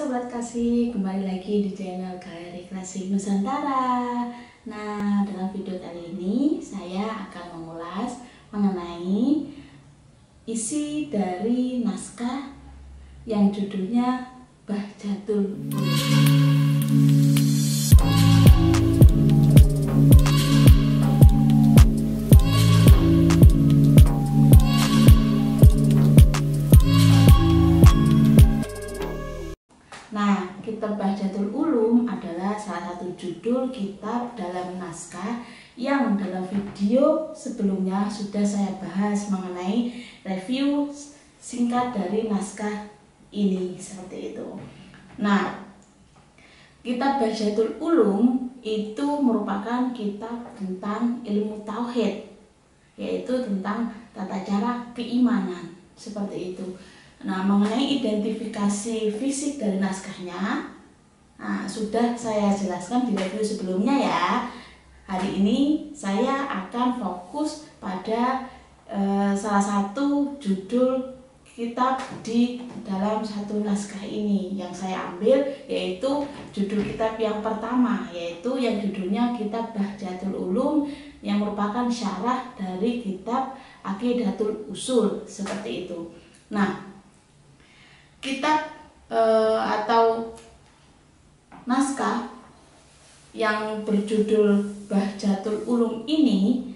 Sobat Kasih, kembali lagi di channel KRI Klasik Nusantara. Nah, dalam video kali ini saya akan mengulas mengenai isi dari naskah yang judulnya Bahjatul Ulum. Nah, kitab Bahjatul Ulum adalah salah satu judul kitab dalam naskah yang dalam video sebelumnya sudah saya bahas mengenai review singkat dari naskah ini, seperti itu. Nah, kitab Bahjatul Ulum itu merupakan kitab tentang ilmu tauhid, yaitu tentang tata cara keimanan, seperti itu. Nah, mengenai identifikasi fisik dari naskahnya, sudah saya jelaskan di review sebelumnya ya. Hari ini saya akan fokus pada salah satu judul kitab di dalam satu naskah ini yang saya ambil, yaitu judul kitab yang pertama, yaitu yang judulnya Kitab Bahjatul Ulum, yang merupakan syarah dari kitab Aqidatul Usul, seperti itu. Nah, kitab atau naskah yang berjudul Bahjatul Ulum ini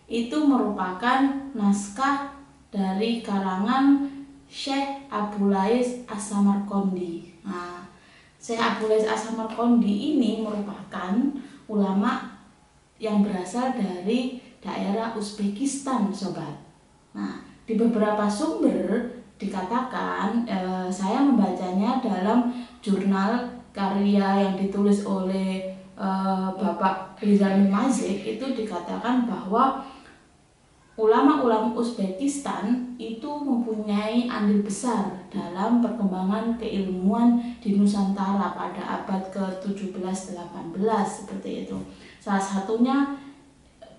itu merupakan naskah dari karangan Syekh Abu Lais As-Samarqandi. Nah, Syekh Abu Lais As-Samarqandi ini merupakan ulama yang berasal dari daerah Uzbekistan, sobat. Nah, di beberapa sumber dikatakan, saya membacanya dalam jurnal karya yang ditulis oleh Bapak Rizal Mazik, itu dikatakan bahwa ulama-ulama Uzbekistan itu mempunyai andil besar dalam perkembangan keilmuan di Nusantara pada abad ke-17-18, seperti itu. Salah satunya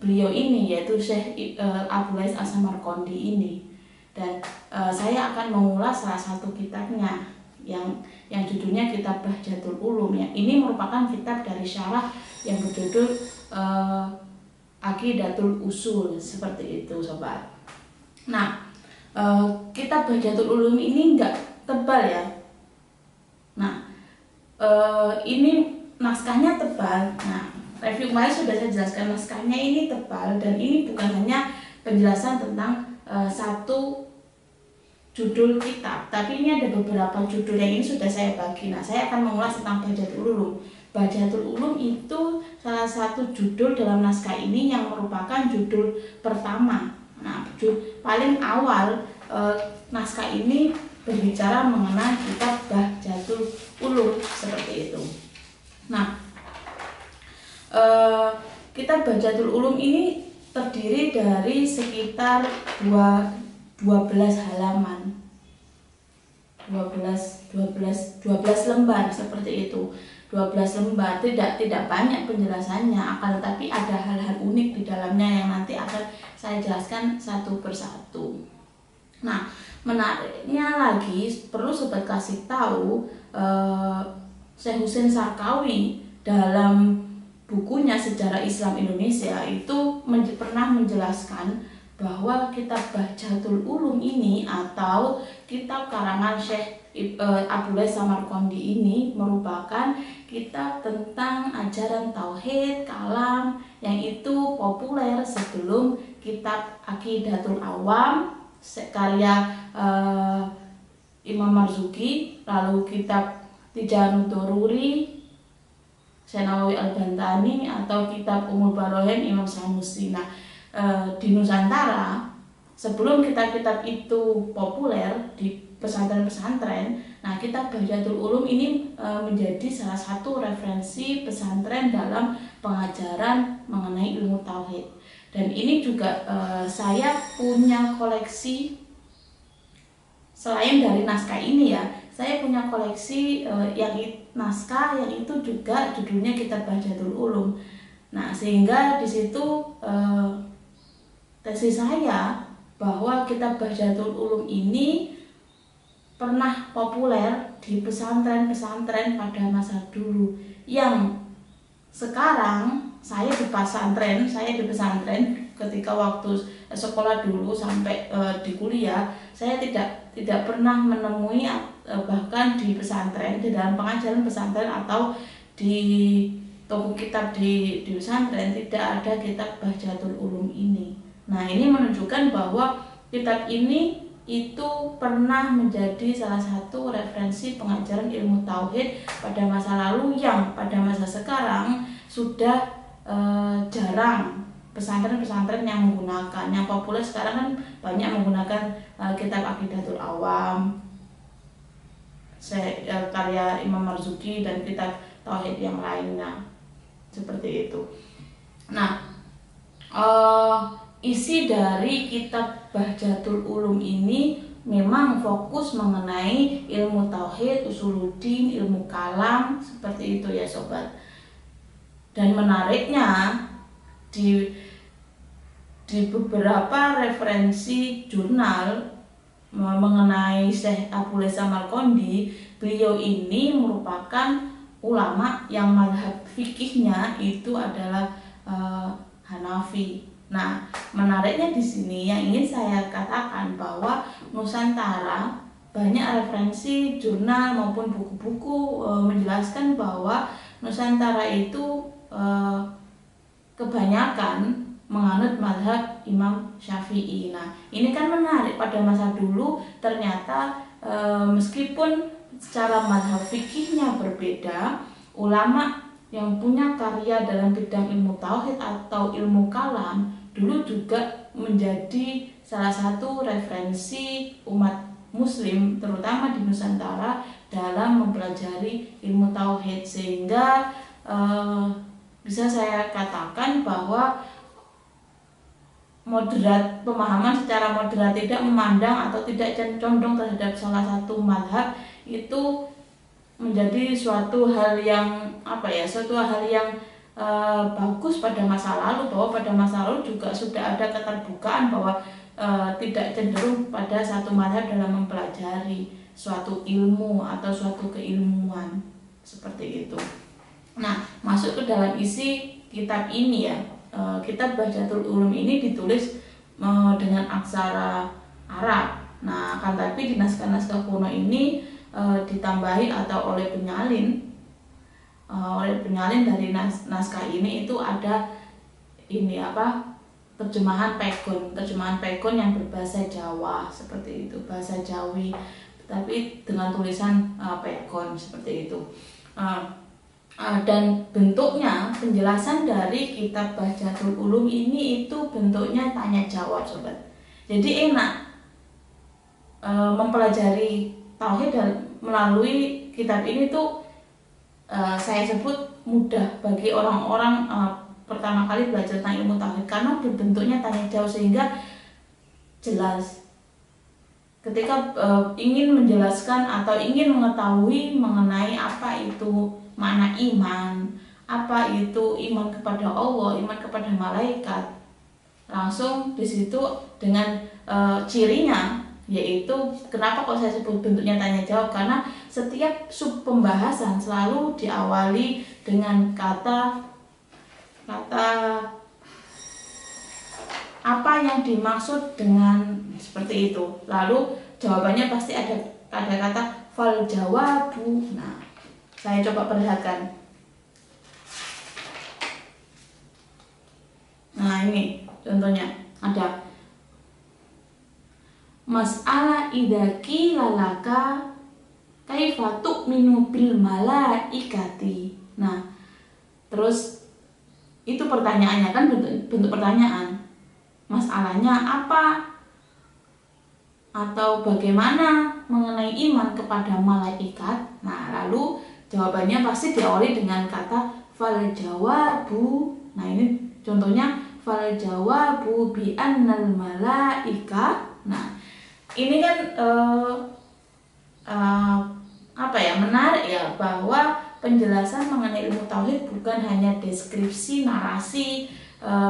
beliau ini, yaitu Syekh Abu Lais As-Samarqandi ini. Dan saya akan mengulas salah satu kitabnya yang judulnya Kitab Bahjatul Ulum. Ini merupakan kitab dari syarah yang berjudul Aqidatul Usul, seperti itu, sobat. Nah, kitab Bahjatul Ulum ini enggak tebal ya. Nah, ini naskahnya tebal. Nah, review kemarin sudah saya jelaskan naskahnya ini tebal, dan ini bukan hanya penjelasan tentang satu judul kitab, tapi ini ada beberapa judul yang ini sudah saya bagi. Nah, saya akan mengulas tentang Bahjatul Ulum. Bahjatul Ulum itu salah satu judul dalam naskah ini yang merupakan judul pertama. Nah, paling awal naskah ini berbicara mengenai kitab Bahjatul Ulum, seperti itu. Nah, kitab Bahjatul Ulum ini terdiri dari sekitar 12 halaman, 12 lembar, seperti itu. 12 lembar, tidak banyak penjelasannya, akan tetapi ada hal-hal unik di dalamnya yang nanti akan saya jelaskan satu persatu. Nah, menariknya lagi perlu sobat kasih tahu, Syekh Husein Sarkawi dalam bukunya Sejarah Islam Indonesia itu pernah menjelaskan bahwa kitab Bahjatul Ulum ini atau kitab karangan Syekh Abu Lais Samarqandi ini merupakan kitab tentang ajaran tauhid kalam yang itu populer sebelum kitab Aqidatul Awam karya Imam Marzuki, lalu kitab Tijanut Dururi Senawi Al-Bantani, atau kitab Umul Barohin Imam Sanusi. Nah, di Nusantara sebelum kitab-kitab itu populer di pesantren-pesantren, nah kitab Bahjatul Ulum ini menjadi salah satu referensi pesantren dalam pengajaran mengenai ilmu tauhid. Dan ini juga saya punya koleksi selain dari naskah ini ya. Saya punya koleksi naskah yang itu juga judulnya Kitab Bahjatul Ulum. Nah, sehingga di situ tesis saya bahwa kitab Bahjatul Ulum ini pernah populer di pesantren-pesantren pada masa dulu, yang sekarang saya di pesantren ketika waktu sekolah dulu sampai di kuliah, saya tidak pernah menemui bahkan di pesantren, di dalam pengajaran pesantren atau di toko kitab di pesantren tidak ada kitab Bahjatul Ulum ini. Nah, ini menunjukkan bahwa kitab ini itu pernah menjadi salah satu referensi pengajaran ilmu tauhid pada masa lalu, yang pada masa sekarang sudah jarang pesantren-pesantren yang menggunakan. Yang populer sekarang kan banyak menggunakan kitab Aqidatul Awam, karya Imam Marzuki, dan kitab tauhid yang lainnya seperti itu. Nah, isi dari kitab Bahjatul Ulum ini memang fokus mengenai ilmu tauhid, usuluddin, ilmu kalam, seperti itu ya sobat. Dan menariknya di beberapa referensi jurnal mengenai Syekh Abu Lesa Al-Markondi, beliau ini merupakan ulama yang mazhab fikihnya itu adalah Hanafi. Nah, menariknya di sini yang ingin saya katakan bahwa Nusantara banyak referensi jurnal maupun buku-buku menjelaskan bahwa Nusantara itu kebanyakan menganut mazhab Imam Syafi'i. Nah, ini kan menarik, pada masa dulu ternyata meskipun secara mazhab fikihnya berbeda, ulama yang punya karya dalam bidang ilmu tauhid atau ilmu kalam dulu juga menjadi salah satu referensi umat muslim terutama di Nusantara dalam mempelajari ilmu tauhid, sehingga bisa saya katakan bahwa moderat, pemahaman secara moderat, tidak memandang atau tidak condong terhadap salah satu mazhab itu menjadi suatu hal yang bagus pada masa lalu, bahwa pada masa lalu juga sudah ada keterbukaan bahwa tidak cenderung pada satu mazhab dalam mempelajari suatu ilmu atau suatu keilmuan seperti itu. Nah, masuk ke dalam isi kitab ini ya, kitab Bahjatul Ulum ini ditulis dengan aksara Arab. Nah, akan tapi di naskah-naskah kuno ini ditambahi atau oleh penyalin dari naskah ini itu ada terjemahan pegon yang berbahasa Jawa seperti itu, bahasa Jawi, tapi dengan tulisan pegon seperti itu. Dan bentuknya, penjelasan dari kitab Bahjatul Ulum ini itu bentuknya tanya jawab sobat. Jadi enak mempelajari tauhid melalui kitab ini tuh saya sebut mudah bagi orang-orang pertama kali belajar tentang ilmu tauhid, karena bentuknya tanya jawab sehingga jelas. Ketika ingin menjelaskan atau ingin mengetahui mengenai apa itu makna iman, apa itu iman kepada Allah, iman kepada malaikat, langsung di situ dengan cirinya, yaitu kenapa kok saya sebut bentuknya tanya jawab, karena setiap sub pembahasan selalu diawali dengan kata apa yang dimaksud dengan seperti itu, lalu jawabannya pasti ada kata fal jawabu. Nah, saya coba perlihatkan. Nah, ini contohnya ada mas'alah idza qila laka kaifa tu'minu bil malaikati. Nah, terus itu pertanyaannya kan bentuk pertanyaan. Masalahnya apa atau bagaimana mengenai iman kepada malaikat. Nah, lalu jawabannya pasti diawali dengan kata fal jawabu. Nah, ini contohnya fal jawabu bi annal malaika. Nah, ini kan menarik ya, bahwa penjelasan mengenai ilmu tauhid bukan hanya deskripsi, narasi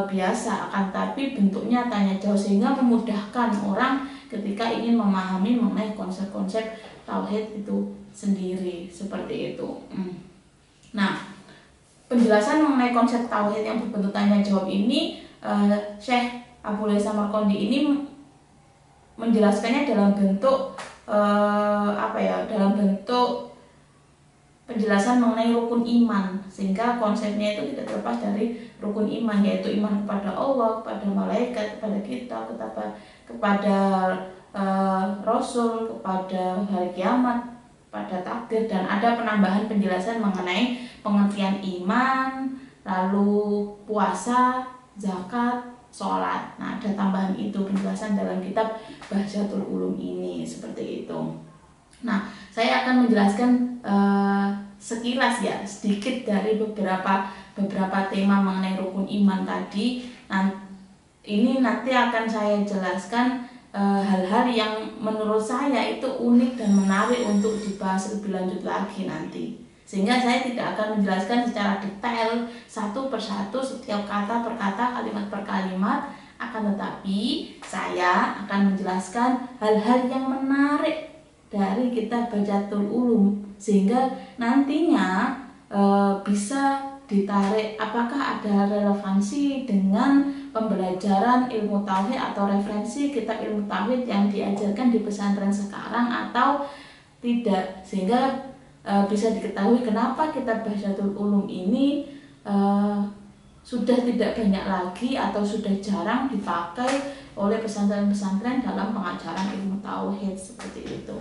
biasa, akan tapi bentuknya tanya jawab, sehingga memudahkan orang ketika ingin memahami mengenai konsep-konsep tauhid itu sendiri, seperti itu. Nah, penjelasan mengenai konsep tauhid yang berbentuk tanya jawab ini, Syekh Abul Samarqandi ini menjelaskannya dalam bentuk dalam bentuk penjelasan mengenai rukun iman, sehingga konsepnya itu tidak terlepas dari rukun iman, yaitu iman kepada Allah, kepada malaikat, kepada kita, kepada Rasul, kepada hari kiamat, pada takdir, dan ada penambahan penjelasan mengenai pengertian iman, lalu puasa, zakat, sholat. Nah, ada tambahan itu penjelasan dalam kitab Bahjatul Ulum ini, seperti itu. Nah, saya akan menjelaskan sekilas ya, sedikit dari beberapa tema mengenai rukun iman tadi. Nah, ini nanti akan saya jelaskan hal-hal yang menurut saya itu unik dan menarik untuk dibahas lebih lanjut lagi nanti. Sehingga saya tidak akan menjelaskan secara detail satu persatu setiap kata per kata, kalimat per kalimat, akan tetapi saya akan menjelaskan hal-hal yang menarik dari kitab Bahjatul Ulum, sehingga nantinya bisa ditarik apakah ada relevansi dengan pembelajaran ilmu tauhid atau referensi kitab ilmu tauhid yang diajarkan di pesantren sekarang atau tidak, sehingga bisa diketahui kenapa kitab Bahjatul Ulum ini sudah tidak banyak lagi atau sudah jarang dipakai oleh pesantren-pesantren dalam pengajaran ilmu tauhid, seperti itu.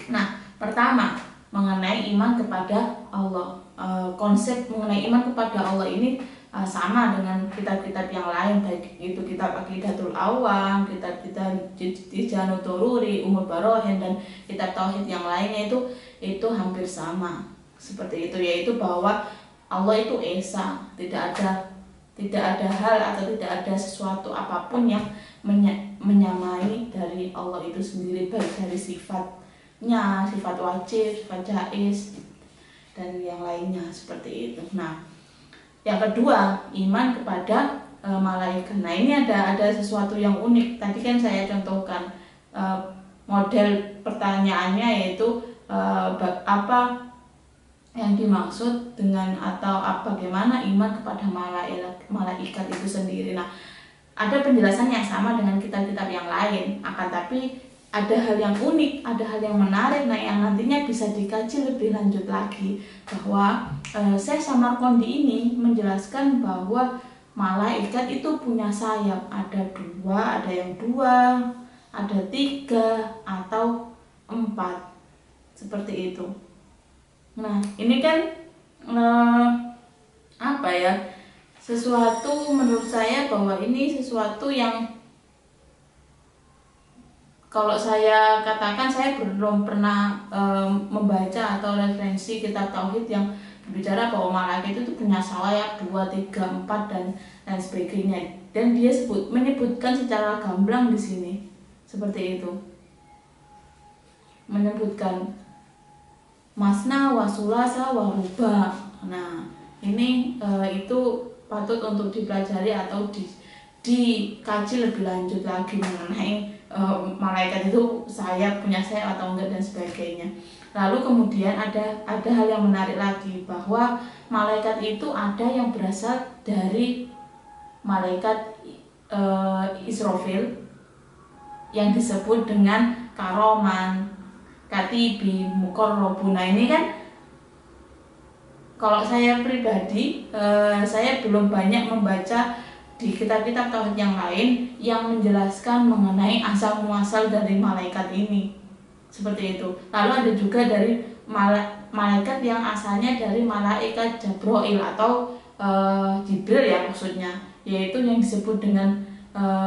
Nah, pertama mengenai iman kepada Allah. Konsep mengenai iman kepada Allah ini sama dengan kitab-kitab yang lain, baik itu kitab Aqidatul Awam, kitab-kitab Tijanut Tururi, Umul Barohin, dan kitab tauhid yang lainnya itu hampir sama, seperti itu, yaitu bahwa Allah itu esa, tidak ada hal atau tidak ada sesuatu apapun yang menyamai dari Allah itu sendiri, baik dari sifatnya, sifat wajib, sifat jaiz, dan yang lainnya, seperti itu. Nah, yang kedua, iman kepada malaikat. Nah, ini ada sesuatu yang unik. Tadi kan saya contohkan model pertanyaannya, yaitu apa yang dimaksud dengan atau bagaimana iman kepada malaikat itu sendiri. Nah, ada penjelasan yang sama dengan kitab-kitab yang lain, akan tapi ada hal yang unik, ada hal yang menarik, nah yang nantinya bisa dikaji lebih lanjut lagi, bahwa Syekh Samarqandi ini menjelaskan bahwa malaikat itu punya sayap, ada 2, ada yang 2, ada 3 atau 4, seperti itu. Nah, ini kan sesuatu menurut saya bahwa ini sesuatu yang kalau saya katakan, saya belum pernah membaca atau referensi kitab tauhid yang berbicara bahwa malaikat itu punya sayap 2, 3, 4 dan sebagainya. Dan dia menyebutkan secara gamblang di sini seperti itu. Menyebutkan masna wa sulasa wa ruba. Nah, ini itu patut untuk dipelajari atau dikaji lebih lanjut lagi mengenai malaikat itu punya sayap atau enggak dan sebagainya. Lalu kemudian ada hal yang menarik lagi, bahwa malaikat itu ada yang berasal dari malaikat Israfil yang disebut dengan karoman, katibi, muqarrabun. Nah, ini kan kalau saya pribadi saya belum banyak membaca di kitab-kitab tauhid yang lain yang menjelaskan mengenai asal muasal dari malaikat ini, seperti itu. Lalu ada juga dari malaikat yang asalnya dari malaikat Jabril atau Jibril ya maksudnya, yaitu yang disebut dengan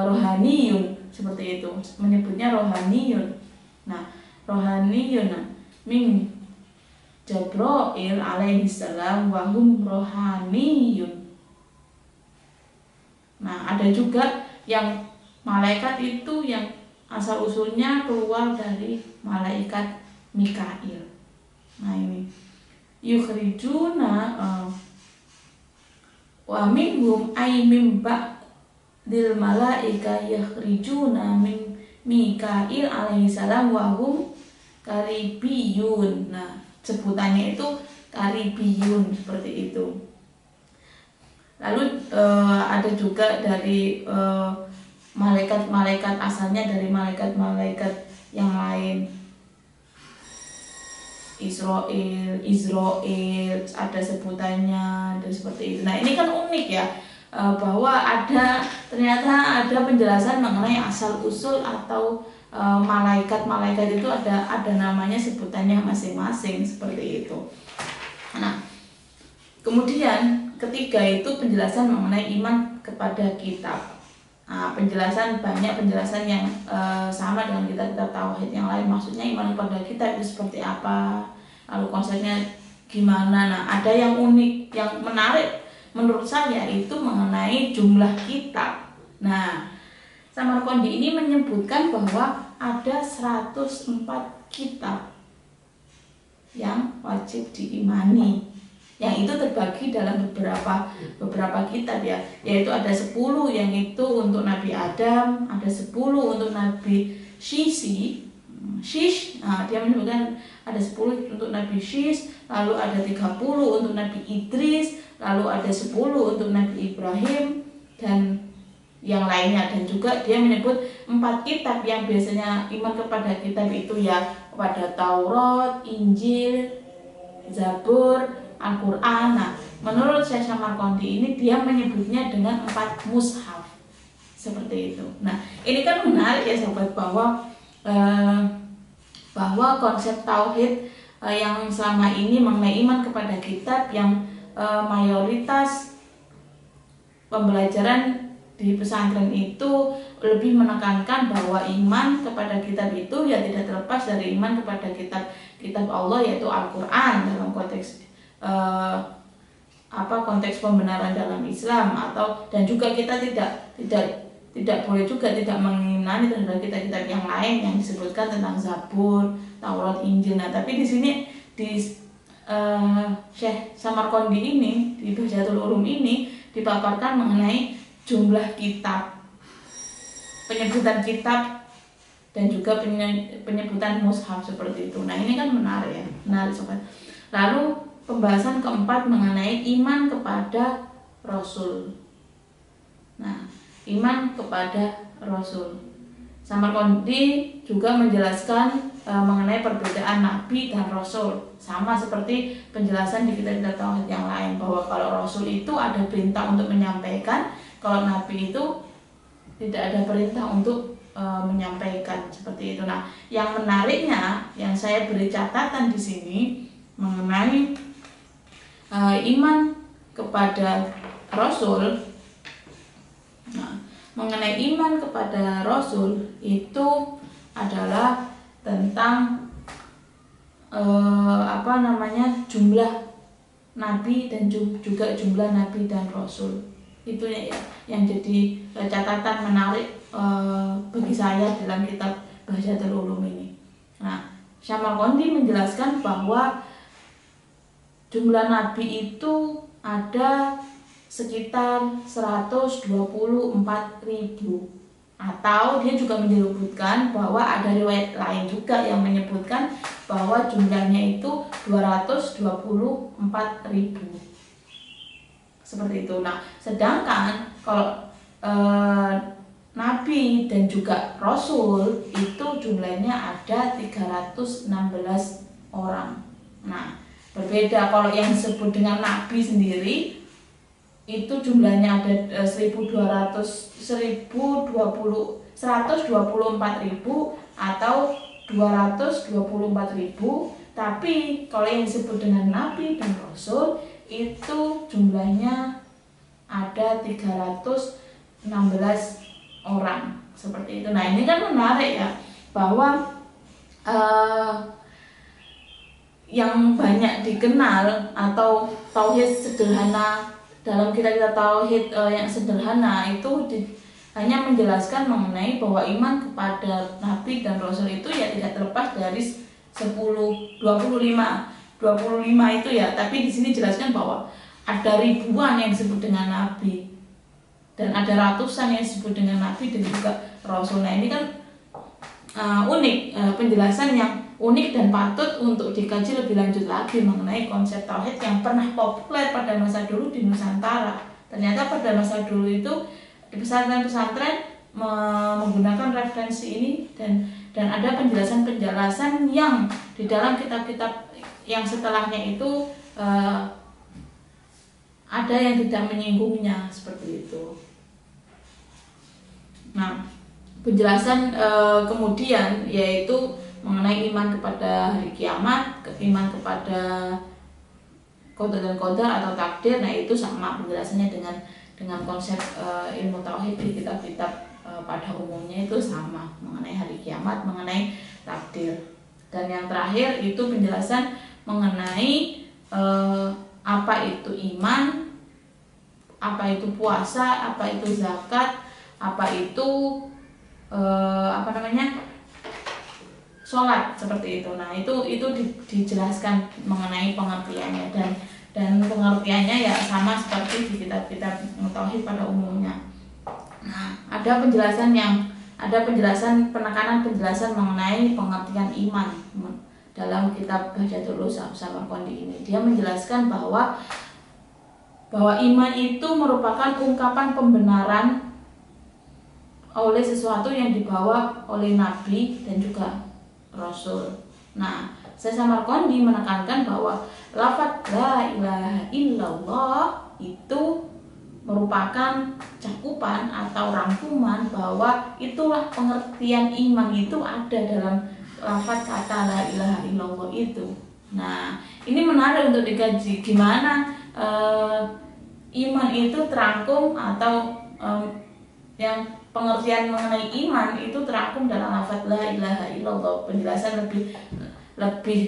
rohaniyun, seperti itu, menyebutnya rohaniyun. Nah, rohaniyun min Jabril alaihi salam wa hum rohaniyun. Nah, ada juga yang malaikat itu yang asal usulnya keluar dari malaikat Mikail. Nah, ini yukhrijuna wa minhum ay mim ba'dil malaika yukhrijuna min Mikail alaihi salam wa hum Karibiyun. Nah, sebutannya itu Karibiyun seperti itu. Lalu ada juga dari malaikat-malaikat, asalnya dari malaikat-malaikat yang lain. Israel, ada sebutannya dan seperti itu. Nah, ini kan unik ya, bahwa ternyata ada penjelasan mengenai asal usul atau malaikat-malaikat itu ada namanya, sebutannya masing-masing seperti itu. Nah, kemudian ketiga itu penjelasan mengenai iman kepada kitab. Nah, banyak penjelasan yang sama dengan kitab-kitab tauhid yang lain. Maksudnya iman kepada kitab itu seperti apa, lalu konsepnya gimana. Nah, ada yang unik, yang menarik menurut saya itu mengenai jumlah kitab. Nah, Samarqandi ini menyebutkan bahwa ada 104 kitab yang wajib diimani, yang itu terbagi dalam beberapa kitab ya, yaitu ada 10 yang itu untuk Nabi Adam, ada 10 untuk Nabi Shish. Nah, dia menyebutkan ada 10 untuk Nabi Shish, lalu ada 30 untuk Nabi Idris, lalu ada 10 untuk Nabi Ibrahim dan yang lainnya. Dan juga dia menyebut 4 kitab yang biasanya iman kepada kitab itu ya, kepada Taurat, Injil, Zabur, Al-Quran. Nah, menurut Syekh Samarqandi ini dia menyebutnya dengan 4 mushaf seperti itu. Nah, ini kan menarik ya sahabat, bahwa konsep tauhid yang selama ini mengenai iman kepada kitab yang mayoritas pembelajaran di pesantren itu lebih menekankan bahwa iman kepada kitab itu ya tidak terlepas dari iman kepada kitab Allah, yaitu Al-Quran dalam konteks konteks pembenaran dalam Islam, dan juga kita tidak boleh juga tidak mengimani terhadap kitab-kitab yang lain yang disebutkan tentang Zabur, Taurat, Injil. Nah, tapi di sini di Syekh Samarqandi ini, di Bahjatul Ulum ini dipaparkan mengenai jumlah kitab, penyebutan kitab, dan juga penyebutan mushaf seperti itu. Nah, ini kan menarik sobat. Lalu pembahasan keempat mengenai iman kepada Rasul. Nah, iman kepada Rasul, Samarqandi juga menjelaskan mengenai perbedaan Nabi dan Rasul, sama seperti penjelasan di kitab-kitab tauhid yang lain, bahwa kalau Rasul itu ada perintah untuk menyampaikan, kalau Nabi itu tidak ada perintah untuk menyampaikan seperti itu. Nah, yang menariknya yang saya beri catatan di sini mengenai iman kepada Rasul. Nah, mengenai iman kepada Rasul itu adalah tentang jumlah Nabi dan juga jumlah Nabi dan Rasul. Itu ya yang jadi catatan menarik bagi saya dalam kitab Bahjatul Ulum ini. Nah, Samarqandi menjelaskan bahwa jumlah Nabi itu ada sekitar 124.000, atau dia juga menyebutkan bahwa ada riwayat lain juga yang menyebutkan bahwa jumlahnya itu 224.000 seperti itu. Nah, sedangkan kalau Nabi dan juga Rasul itu jumlahnya ada 316 orang. Nah, berbeda kalau yang disebut dengan Nabi sendiri itu jumlahnya ada 124.000 atau 224.000. Tapi kalau yang disebut dengan Nabi dan Rasul itu jumlahnya ada 316 orang seperti itu. Nah, ini kan menarik ya, bahwa yang banyak dikenal atau tauhid sederhana dalam kitab-kitab tauhid yang sederhana itu hanya menjelaskan mengenai bahwa iman kepada Nabi dan Rasul itu ya tidak terlepas dari 25 itu ya. Tapi di sini jelaskan bahwa ada ribuan yang disebut dengan Nabi dan ada ratusan yang disebut dengan Nabi dan juga Rasul. Nah, ini kan unik, penjelasan yang unik dan patut untuk dikaji lebih lanjut lagi mengenai konsep tauhid yang pernah populer pada masa dulu di Nusantara. Ternyata pada masa dulu itu di pesantren-pesantren menggunakan referensi ini dan ada penjelasan-penjelasan yang di dalam kitab-kitab yang setelahnya itu ada yang tidak menyinggungnya seperti itu. Nah, penjelasan kemudian yaitu mengenai iman kepada hari kiamat, iman kepada qada dan qadar atau takdir. Nah, itu sama penjelasannya dengan konsep ilmu tauhid di kitab-kitab pada umumnya itu sama mengenai hari kiamat, mengenai takdir. Dan yang terakhir itu penjelasan mengenai apa itu iman, apa itu puasa, apa itu zakat, apa itu sholat, seperti itu. Nah, itu dijelaskan mengenai pengertiannya dan pengertiannya ya sama seperti di kitab-kitab tauhid pada umumnya. Nah, ada penjelasan mengenai pengertian iman dalam kitab Bahjatul Ulum Samarqandi ini. Dia menjelaskan bahwa iman itu merupakan ungkapan pembenaran oleh sesuatu yang dibawa oleh Nabi dan juga Rasul. Nah, Syekh Samarqandi menekankan bahwa lafaz la ilaha illallah itu merupakan cakupan atau rangkuman bahwa itulah pengertian iman itu ada dalam lafaz kata la ilaha illallah itu. Nah, ini menarik untuk dikaji gimana iman itu terangkum atau yang pengertian mengenai iman itu terangkum dalam lafaz la ilaha illallah. Penjelasan lebih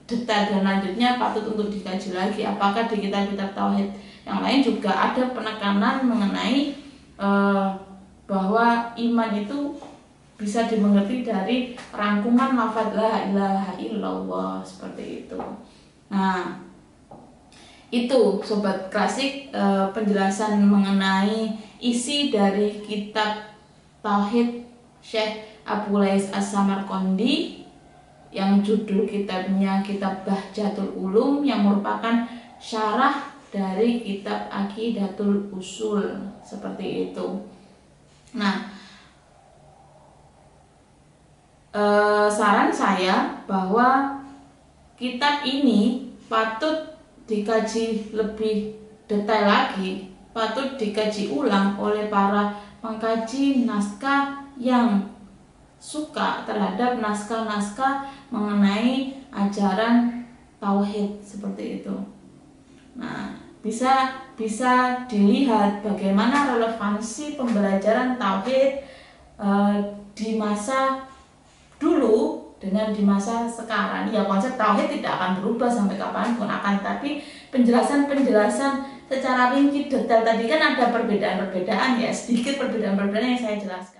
detail dan lanjutnya patut untuk dikaji lagi. Apakah di kitab-kitab tauhid yang lain juga ada penekanan mengenai bahwa iman itu bisa dimengerti dari rangkuman lafaz la ilaha illallah, seperti itu. Nah, itu sobat klasik penjelasan mengenai isi dari kitab tauhid Syekh Abu Lais As-Samarqandi yang judul kitabnya Kitab Bahjatul Ulum, yang merupakan syarah dari kitab Aqidatul Usul, seperti itu. Nah, saran saya bahwa kitab ini patut dikaji lebih detail lagi, patut dikaji ulang oleh para pengkaji naskah yang suka terhadap naskah-naskah mengenai ajaran tauhid, seperti itu. Nah, bisa dilihat bagaimana relevansi pembelajaran tauhid di masa dulu dengan di masa sekarang. Ya, konsep tauhid tidak akan berubah sampai kapanpun, tapi penjelasan secara rinci detail tadi kan ada perbedaan-perbedaan ya, sedikit perbedaan-perbedaan yang saya jelaskan.